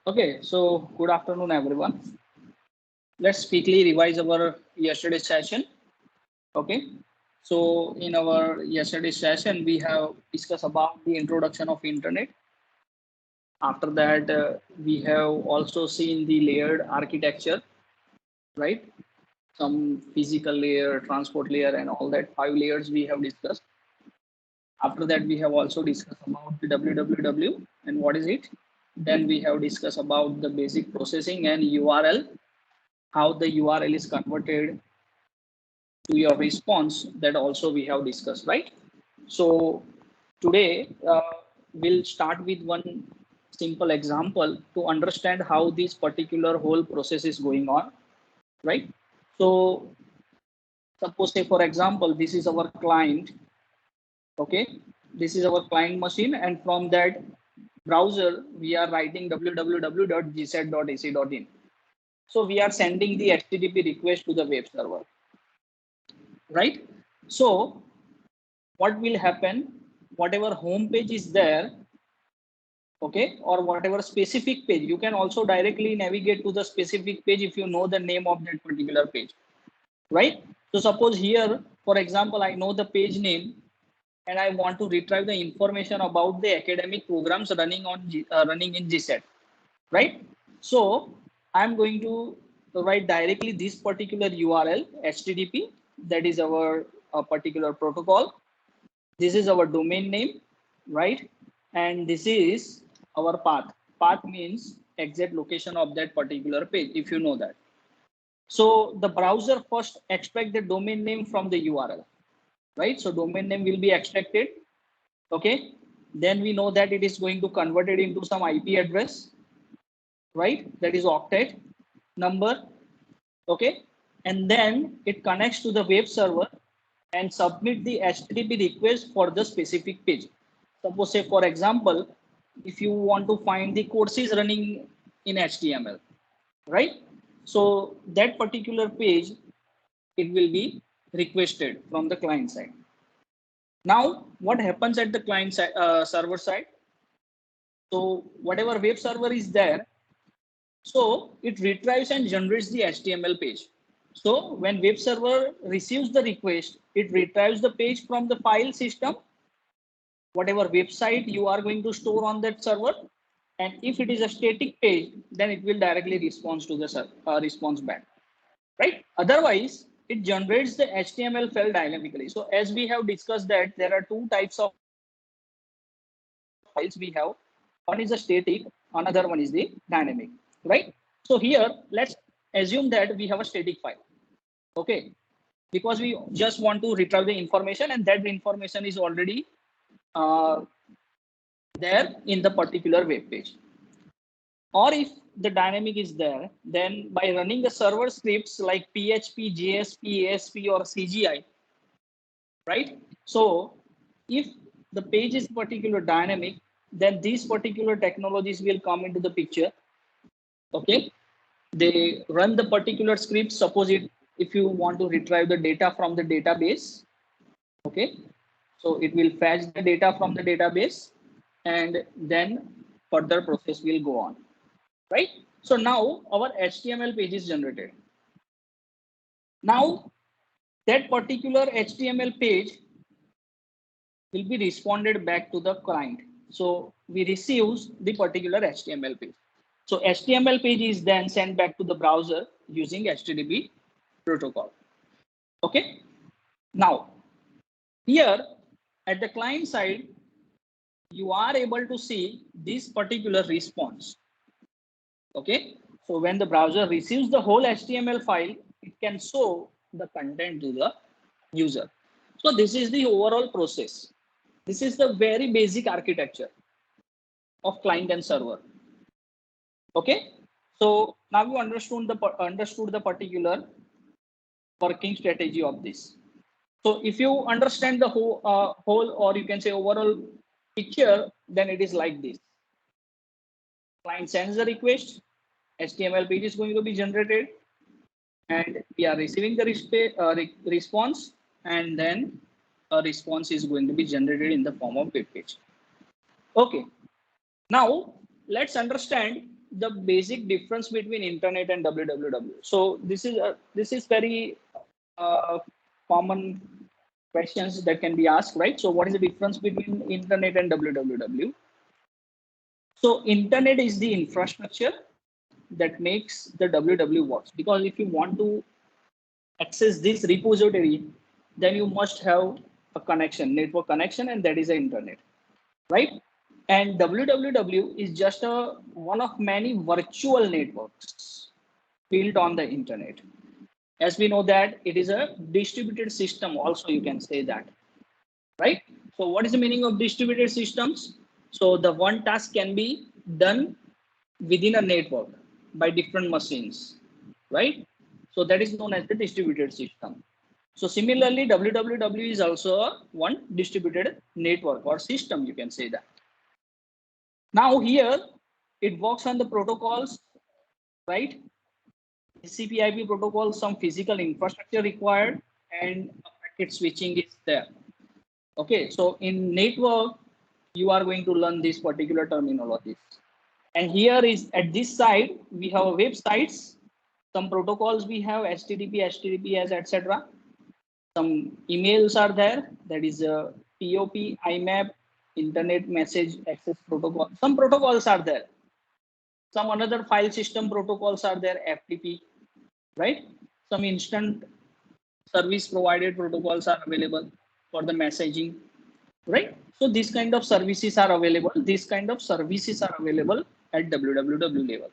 Okay, so good afternoon, everyone. Let's quickly revise our yesterday's session. Okay, so in our yesterday's session, we have discussed about the introduction of internet. After that, we have also seen the layered architecture, right? Some physical layer, transport layer, and all that 5 layers we have discussed. After that, we have also discussed about the www and what is it. Then we have discussed about the basic processing and URL, how the URL is converted to your response, that also we have discussed, right? So today we'll start with one simple example to understand how this particular whole process is going on, right? So suppose say for example, this is our client, okay? This is our client machine, and from that browser, we are writing www.gset.ac.in. So we are sending the HTTP request to the web server, right? So what will happen, whatever home page is there, okay, or whatever specific page, you can also directly navigate to the specific page if you know the name of that particular page, right? So suppose here, for example, I know the page name and I want to retrieve the information about the academic programs running in GSET, right? So I'm going to write directly this particular URL, HTTP, that is our particular protocol. This is our domain name, right? And this is our path. Path means exact location of that particular page, if you know that. So the browser first extract the domain name from the URL, right? So domain name will be extracted, okay? Then we know that it is going to convert it into some IP address, right? That is octet number, okay? And then it connects to the web server and submit the HTTP request for the specific page. Suppose say for example, if you want to find the courses running in HTML, right? So that particular page, it will be requested from the client side. Now, what happens at the client side, server side? So whatever web server is there, so it retrieves and generates the HTML page. So when web server receives the request, it retrieves the page from the file system, whatever website you are going to store on that server. And if it is a static page, then it will directly respond to the response back, right? Otherwise, it generates the HTML file dynamically. So as we have discussed that there are two types of files we have. One is the static, another one is the dynamic, right? So here, let's assume that we have a static file, okay? Because we just want to retrieve the information and that information is already uh, there in the particular web page. Or if the dynamic is there, then by running the server scripts like PHP, JSP, ASP, or CGI, right? So if the page is particular dynamic, then these particular technologies will come into the picture. Okay, they run the particular script. Suppose it, if you want to retrieve the data from the database, okay, so it will fetch the data from the database, and then further process will go on, right? So now our HTML page is generated. Now that particular HTML page will be responded back to the client. So we receive the particular HTML page. So HTML page is then sent back to the browser using HTTP protocol. Okay. Now here at the client side, you are able to see this particular response. Okay. So when the browser receives the whole HTML file, it can show the content to the user. So this is the overall process. This is the very basic architecture of client and server. Okay. So now you understood the particular working strategy of this. So if you understand the whole, or you can say overall picture, then it is like this. Client sends the request, HTML page is going to be generated, and we are receiving the response, and then a response is going to be generated in the form of web page. Okay. Now let's understand the basic difference between internet and www. So this is very common questions that can be asked, right? So what is the difference between internet and www? So internet is the infrastructure that makes the www works, because if you want to access this repository, then you must have a connection, network connection, and that is the internet, right? And www is just one of many virtual networks built on the internet. As we know that it is a distributed system also, you can say that, right? So what is the meaning of distributed systems? So the one task can be done within a network by different machines, right? So that is known as the distributed system. So similarly, www is also a one distributed network or system, you can say that. Now here it works on the protocols, right? TCP/IP protocol, some physical infrastructure required, and packet switching is there. Okay, so in network, you are going to learn this particular terminologies. And here is at this side, we have websites, some protocols we have, HTTP, HTTPS, etc. Some emails are there, that is POP, IMAP, Internet Message Access Protocol. Some protocols are there. Some another file system protocols are there, FTP, right? Some instant service provided protocols are available for the messaging, right? So these kind of services are available. These kind of services are available at www level.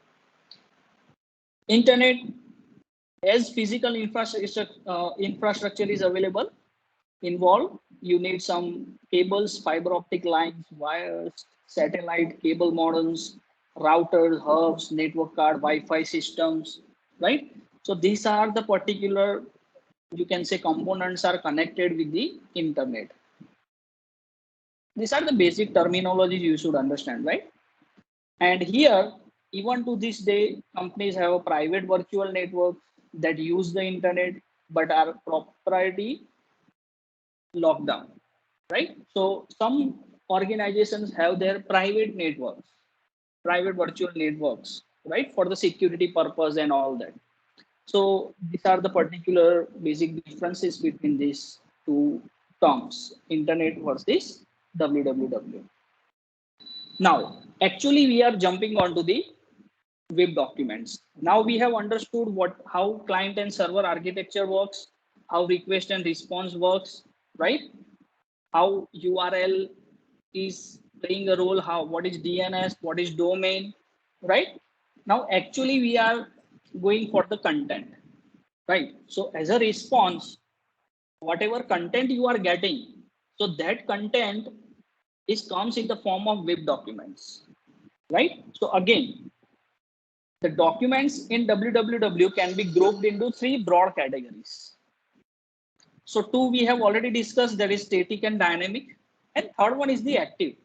Internet as physical infrastructure is available. Involved, you need some cables, fiber optic lines, wires, satellite cable modems, routers, hubs, network card, Wi-Fi systems, right? So these are the particular, you can say, components are connected with the internet. These are the basic terminologies you should understand, right? And here, even to this day, companies have a private virtual network that use the internet but are proprietary locked down, right? So some organizations have their private networks, private virtual networks, right, for the security purpose and all that. So these are the particular basic differences between these two terms, internet versus www. Now, actually, we are jumping onto the web documents. Now we have understood how client and server architecture works, how request and response works, right? How URL is playing a role, what is DNS, what is domain, right? Now actually we are going for the content, right? So as a response, whatever content you are getting, so that content comes in the form of web documents, right? So again, the documents in www can be grouped into three broad categories. So two we have already discussed, that is static and dynamic. And third one is the active.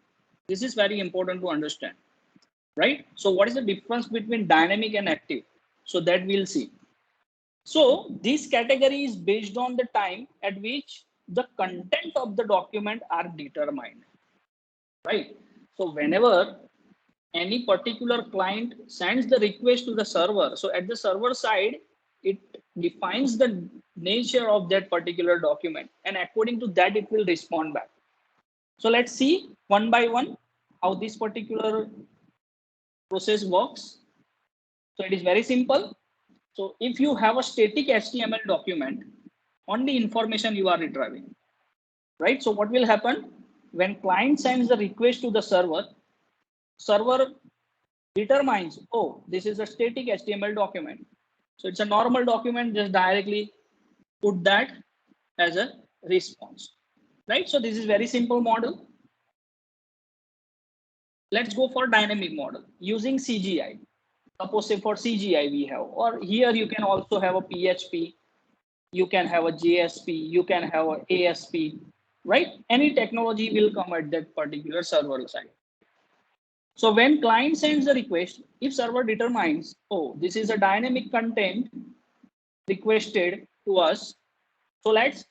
This is very important to understand, right? So what is the difference between dynamic and active? So that we'll see. So this category is based on the time at which the content of the document are determined, right? So whenever any particular client sends the request to the server, so at the server side, it defines the nature of that particular document, and according to that, it will respond back. So let's see one by one how this particular process works. So it is very simple. So if you have a static HTML document, only information you are retrieving, right? So what will happen when client sends the request to the server, server determines, oh, this is a static HTML document. So it's a normal document, just directly put that as a response, right? So this is very simple model. Let's go for dynamic model using CGI. Suppose say for CGI we have, or here you can also have a PHP, you can have a JSP, you can have a ASP, right? Any technology will come at that particular server side. So when client sends the request, if server determines, oh, this is a dynamic content requested to us, so let's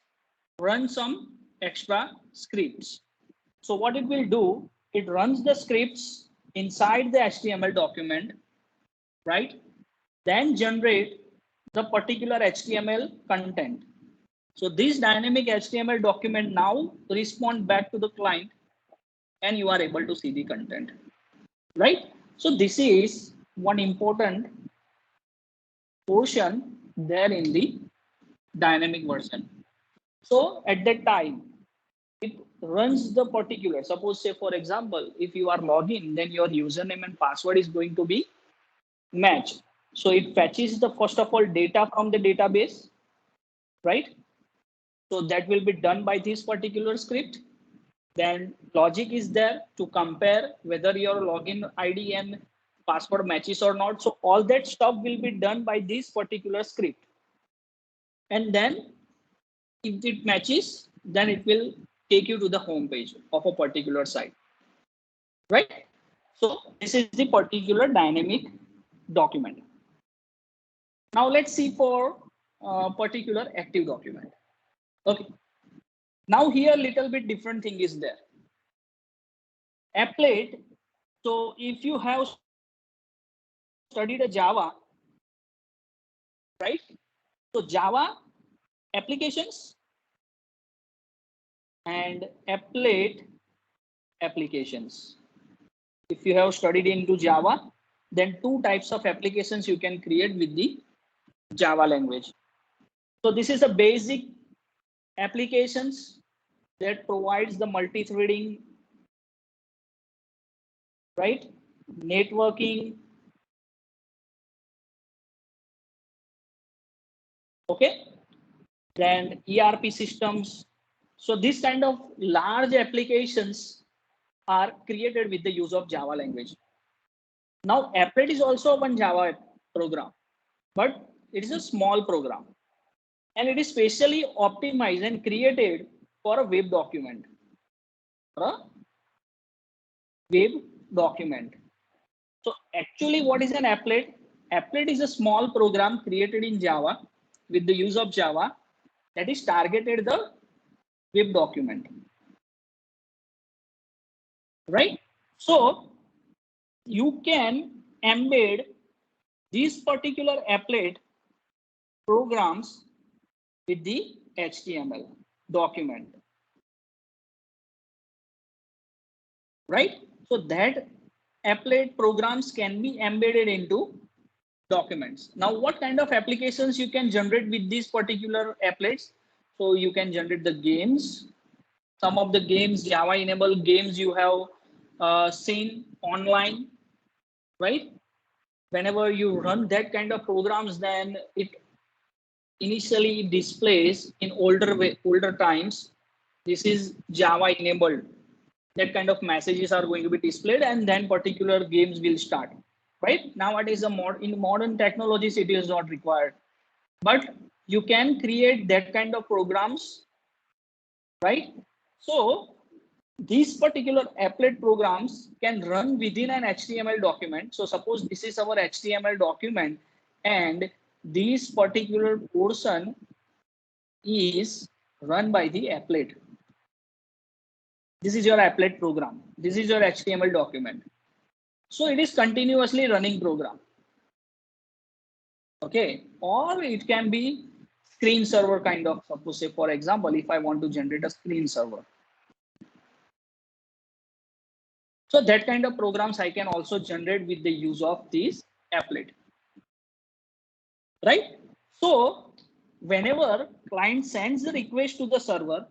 run some extra scripts. So what it will do, it runs the scripts inside the HTML document, right? Then generate the particular HTML content. So this dynamic HTML document now respond back to the client and you are able to see the content, right? So this is one important portion there in the dynamic version. So at that time, it runs the particular, suppose say for example, if you are login, then your username and password is going to be match. So it fetches the first of all data from the database, right? So that will be done by this particular script. Then logic is there to compare whether your login ID and password matches or not. So all that stuff will be done by this particular script. And then if it matches, then it will take you to the home page of a particular site, right? So this is the particular dynamic document. Now let's see for particular active document. Okay. Now here little bit different thing is there. Applet. So if you have studied a Java, right? So Java applications and applet applications. If you have studied into Java, then two types of applications you can create with the Java language. So this is a basic applications that provides the multi-threading, right? Networking. Okay. Then ERP systems. So this kind of large applications are created with the use of Java language. Now Applet is also one Java program, but it is a small program and it is specially optimized and created for a web document. For a web document. So actually what is an applet? Applet is a small program created in Java with the use of Java that is targeted the web document, right? So you can embed these particular applet programs with the HTML document, right? So that applet programs can be embedded into documents. Now, what kind of applications you can generate with these particular applets? So you can generate the games. Some of the games, Java enabled games you have seen online, right? Whenever you run that kind of programs, then it initially displays in older times. This is Java enabled. That kind of messages are going to be displayed, and then particular games will start. Right nowadays, in modern technologies, it is not required, but you can create that kind of programs, right? So these particular applet programs can run within an HTML document. So suppose this is our HTML document, and this particular portion is run by the applet. This is your applet program. This is your HTML document. So it is continuously running program. Okay, or it can be screen server kind of, suppose say for example, if I want to generate a screen server. So that kind of programs I can also generate with the use of this applet, right? So whenever client sends the request to the server,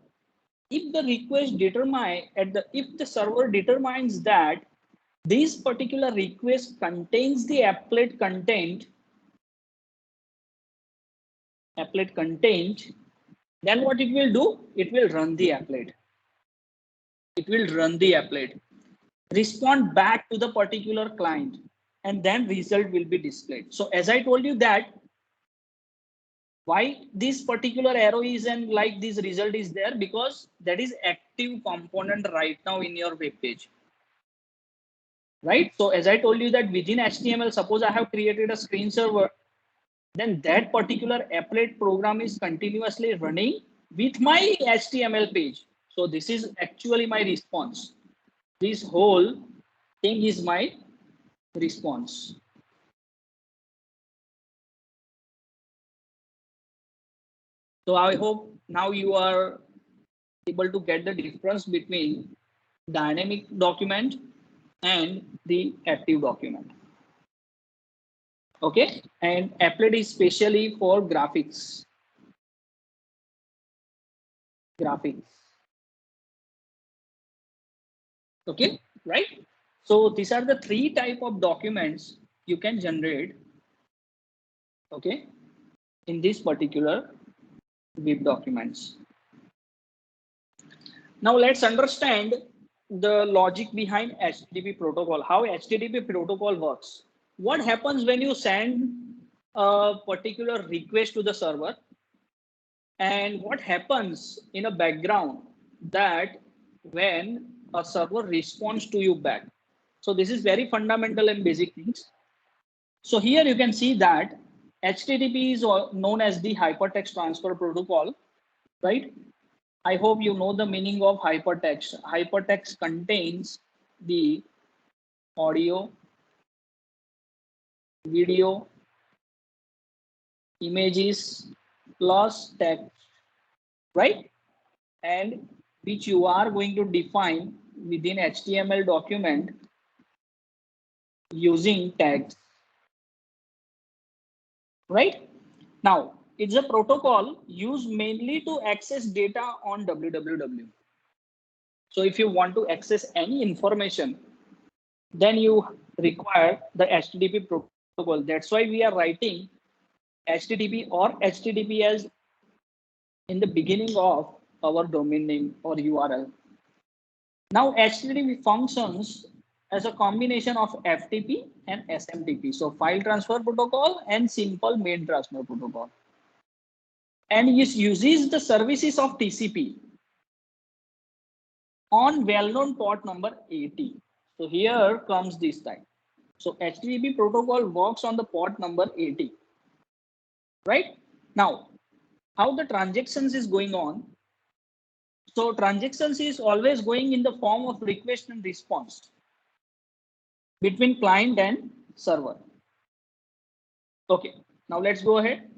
if the request if the server determines that this particular request contains the applet content, then what it will do? It will run the applet. It will run the applet, respond back to the particular client, and then result will be displayed. So as I told you that why this particular arrow is and like this result is there, because that is active component right now in your web page, right? So as I told you that within HTML, suppose I have created a screen server, then that particular applet program is continuously running with my HTML page. So this is actually my response. This whole thing is my response. So I hope now you are able to get the difference between dynamic document and the active document. Okay, and applet is specially for graphics. Okay, right? So these are the three type of documents you can generate, okay, in this particular web documents. Now let's understand the logic behind HTTP protocol, how HTTP protocol works. What happens when you send a particular request to the server, and what happens in a background that when a server responds to you back. So this is very fundamental and basic things. So here you can see that HTTP is known as the hypertext transfer protocol, right? I hope you know the meaning of hypertext. Hypertext contains the audio, video, images, plus text, right? And which you are going to define within HTML document using tags, right? Now, it's a protocol used mainly to access data on www. So if you want to access any information, then you require the HTTP protocol. That's why we are writing HTTP or HTTPS in the beginning of our domain name or URL. Now HTTP functions as a combination of FTP and SMTP. So file transfer protocol and simple mail transfer protocol. And it uses the services of TCP on well-known port number 80. So here comes this time. So HTTP protocol works on the port number 80, right? Now, how the transactions is going on. So transactions is always going in the form of request and response between client and server. Okay, now let's go ahead.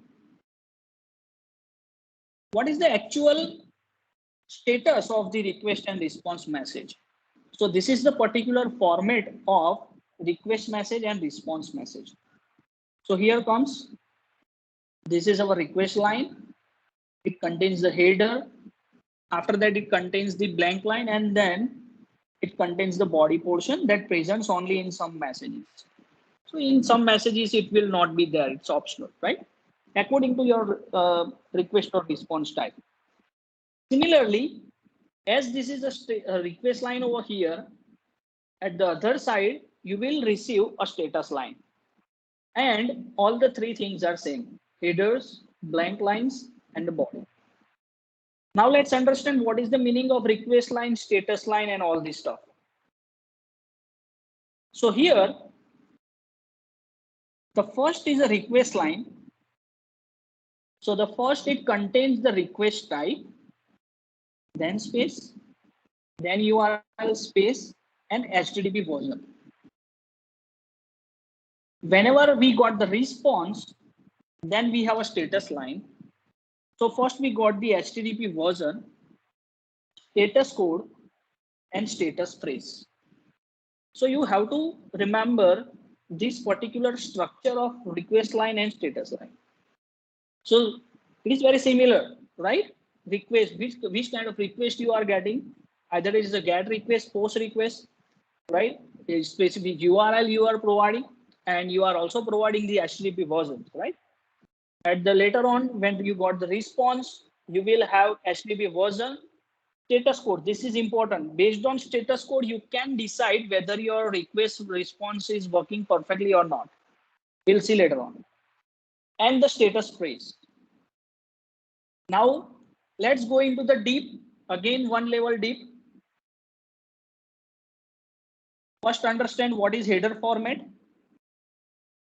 What is the actual status of the request and response message? So this is the particular format of request message and response message. So here comes, this is our request line. It contains the header. After that, it contains the blank line, and then it contains the body portion that presents only in some messages. So in some messages, it will not be there. It's optional, right? According to your request or response type. Similarly, as this is a request line over here, at the other side, you will receive a status line. And all the three things are same: headers, blank lines, and the body. Now let's understand what is the meaning of request line, status line, and all this stuff. So here, the first is a request line. So the first, it contains the request type, then space, then URL space, and HTTP version. Whenever we got the response, then we have a status line. So first we got the HTTP version, status code, and status phrase. So you have to remember this particular structure of request line and status line. So it is very similar, right? Request, which kind of request you are getting? Either it is a GET request, POST request, right? A specific URL you are providing, and you are also providing the HTTP version, right? At the later on, when you got the response, you will have HTTP version, status code. This is important. Based on status code, you can decide whether your request response is working perfectly or not. We'll see later on. And the status phrase. Now, let's go into the deep. Again, one level deep. First, understand what is header format.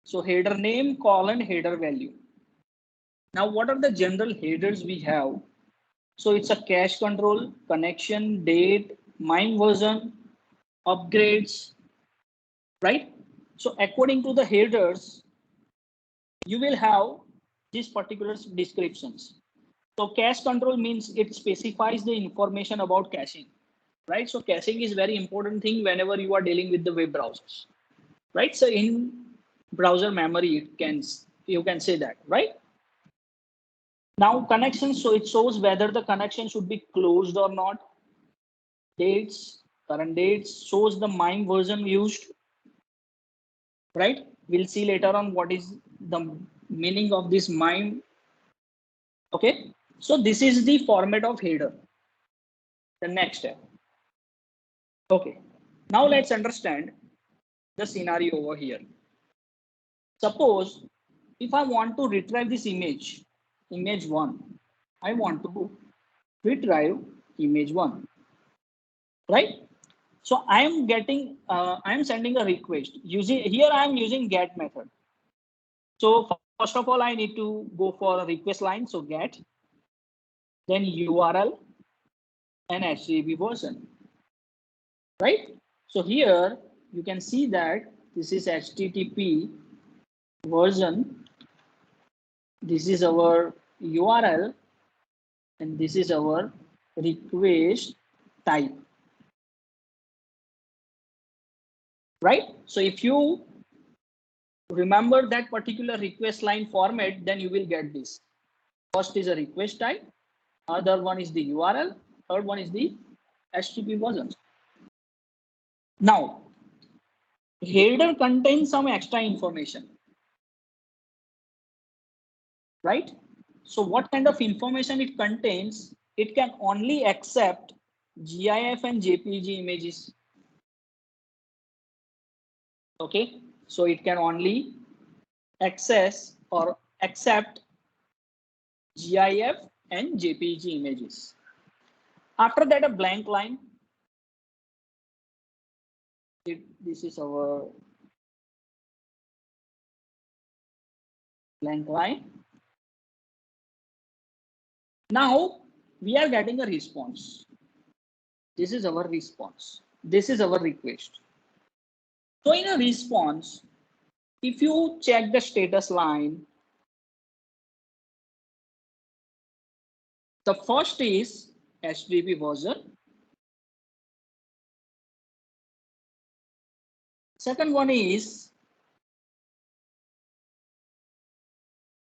So header name, colon, header value. Now, what are the general headers we have? So it's a cache control, connection, date, MIME version, upgrades, right? So according to the headers, you will have these particular descriptions. So cache control means it specifies the information about caching, right? So caching is very important thing whenever you are dealing with the web browsers, right? So in browser memory, you can say that, right? Now connections, so it shows whether the connection should be closed or not. Dates, current dates, shows the MIME version used, right? We'll see later on what is the meaning of this MIME. Okay, so this is the format of header. The next step. Okay, now let's understand the scenario over here. Suppose if I want to retrieve this image, image 1, I want to retrieve image 1, right? So I am sending a request using, here I am using get method. So first of all, I need to go for a request line. So get, then URL and HTTP version, right? So here you can see that this is HTTP version. This is our URL and this is our request type, right? So if you remember that particular request line format, then you will get this. First is a request type, other one is the URL, third one is the HTTP version. Now, header contains some extra information, right? So what kind of information it contains? It can only accept GIF and JPG images. Okay, so it can only access or accept GIF and JPG images. After that, a blank line. This is our blank line. Now we are getting a response. This is our response. This is our request. So in a response, if you check the status line, the first is HTTP version. Second one is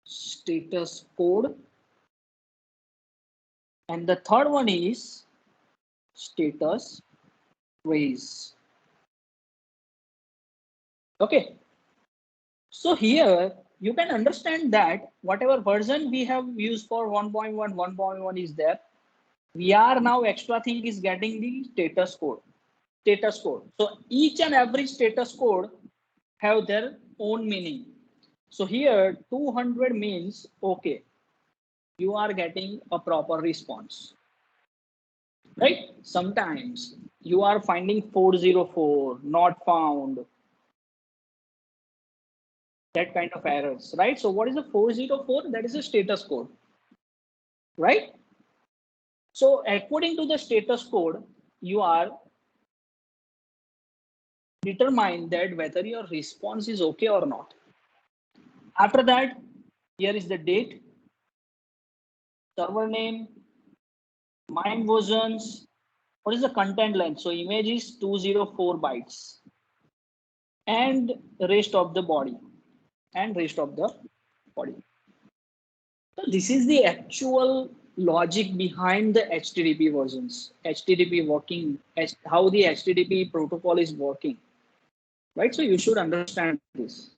status code. And the third one is status trace. Okay. So here you can understand that whatever version we have used for 1.1, 1.1 is there. We are now extra thing is getting the status code. Status code. So each and every status code have their own meaning. So here 200 means okay, you are getting a proper response, right? Sometimes you are finding 404 not found, that kind of errors, right? So what is the 404? That is a status code, right? So according to the status code, you are determine that whether your response is okay or not. After that, here is the date, server name, MIME versions. What is the content length? So image is 204 bytes and rest of the body and rest of the body. So this is the actual logic behind the HTTP versions, HTTP working, how the HTTP protocol is working, right? So you should understand this.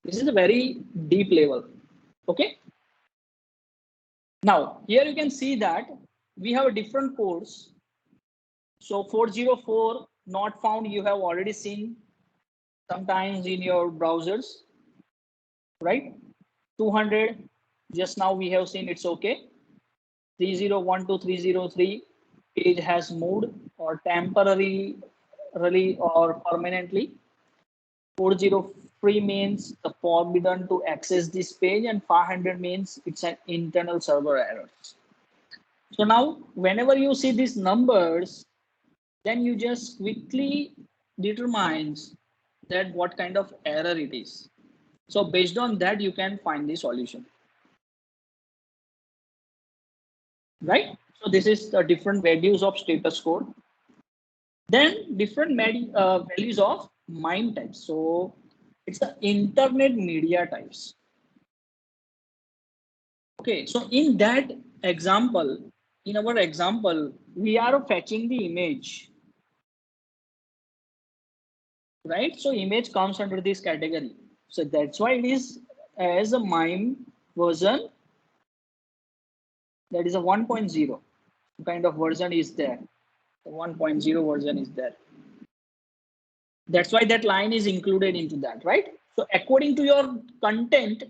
This is a very deep level. Okay. Now here you can see that we have different codes. So 404 not found, you have already seen sometimes in your browsers, right? 200 just now we have seen it's okay. 3012, 303 page has moved or temporarily or permanently. 403 means the forbidden to access this page, and 500 means it's an internal server error. So now whenever you see these numbers, then you just quickly determines that what kind of error it is. So based on that, you can find the solution. right? So this is the different values of status code. Then different values of MIME types. So it's the internet media types. Okay, so in that example, in our example, we are fetching the image, right? So image comes under this category. So that's why it is as a MIME version, that is a 1.0 kind of version is there. The 1.0 version is there. That's why that line is included into that, right? So according to your content,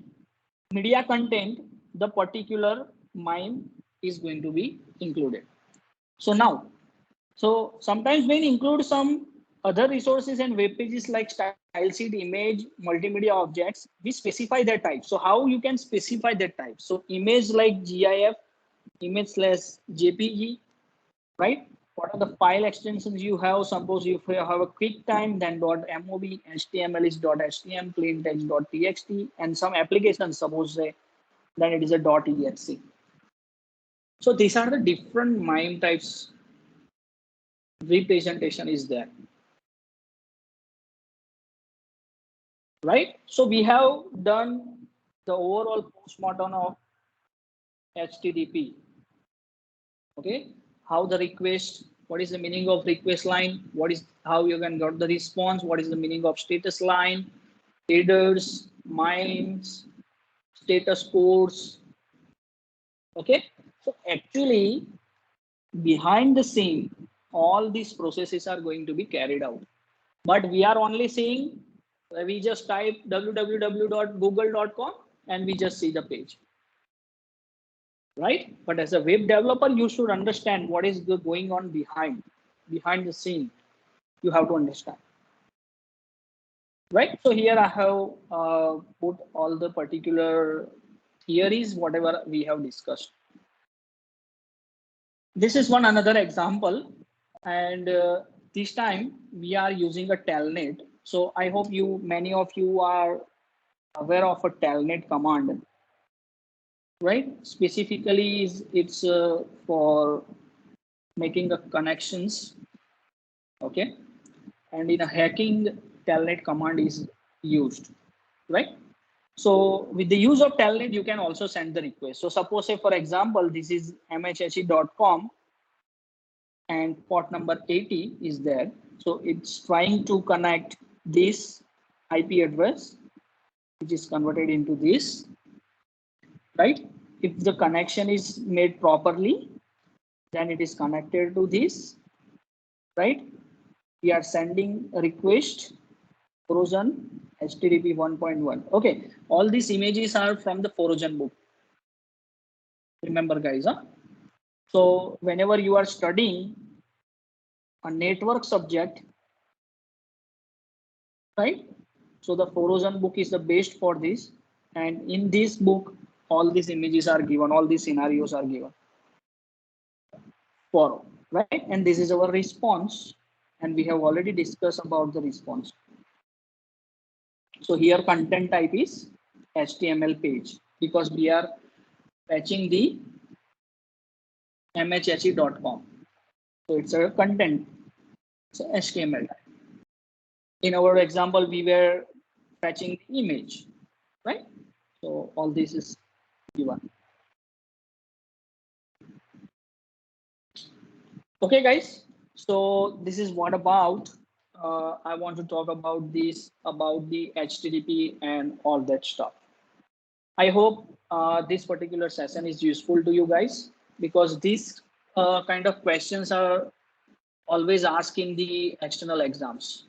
media content, the particular MIME is going to be included. So now, so sometimes when include some other resources and web pages like style sheet, image, multimedia objects, we specify their type. So how you can specify that type? So image like GIF, image slash JPG, right? What are the file extensions you have? Suppose if you have a QuickTime, then .mov, HTML is .htm, plain text.txt, and some applications, suppose say, then it is a .exe. So these are the different MIME types. Representation is there, right? So we have done the overall postmortem of HTTP. Okay, how the request, what is the meaning of request line, what is how you can get the response, what is the meaning of status line, headers, MIMEs, status codes. Okay, so actually behind the scene, all these processes are going to be carried out, but we are only seeing, we just type www.google.com and we just see the page, right? But as a web developer, you should understand what is going on behind the scene. You have to understand, right? So here I have put all the particular theories, whatever we have discussed. This is one another example, and this time we are using a telnet. So I hope many of you are aware of a telnet command, right? Specifically, it's for making a connections, okay? And in a hacking, telnet command is used, right? So with the use of telnet, you can also send the request. So suppose, say for example, this is mhhe.com and port number 80 is there. So it's trying to connect this IP address, which is converted into this, right? If the connection is made properly, then it is connected to this, right? We are sending a request, Forogen HTTP 1.1. Okay, all these images are from the Forogen book. Remember, guys, huh? So whenever you are studying a network subject, right? So the Forogen book is the best for this. And in this book, all these images are given, all these scenarios are given for, right? And this is our response. And we have already discussed about the response. So here content type is HTML page because we are fetching the mhhe.com. So it's a content, it's a HTML type. In our example, we were fetching the image, right? So all this is given. Okay, guys. So this is what about. I want to talk about this, about the HTTP and all that stuff. I hope this particular session is useful to you guys because these kind of questions are always asked in the external exams.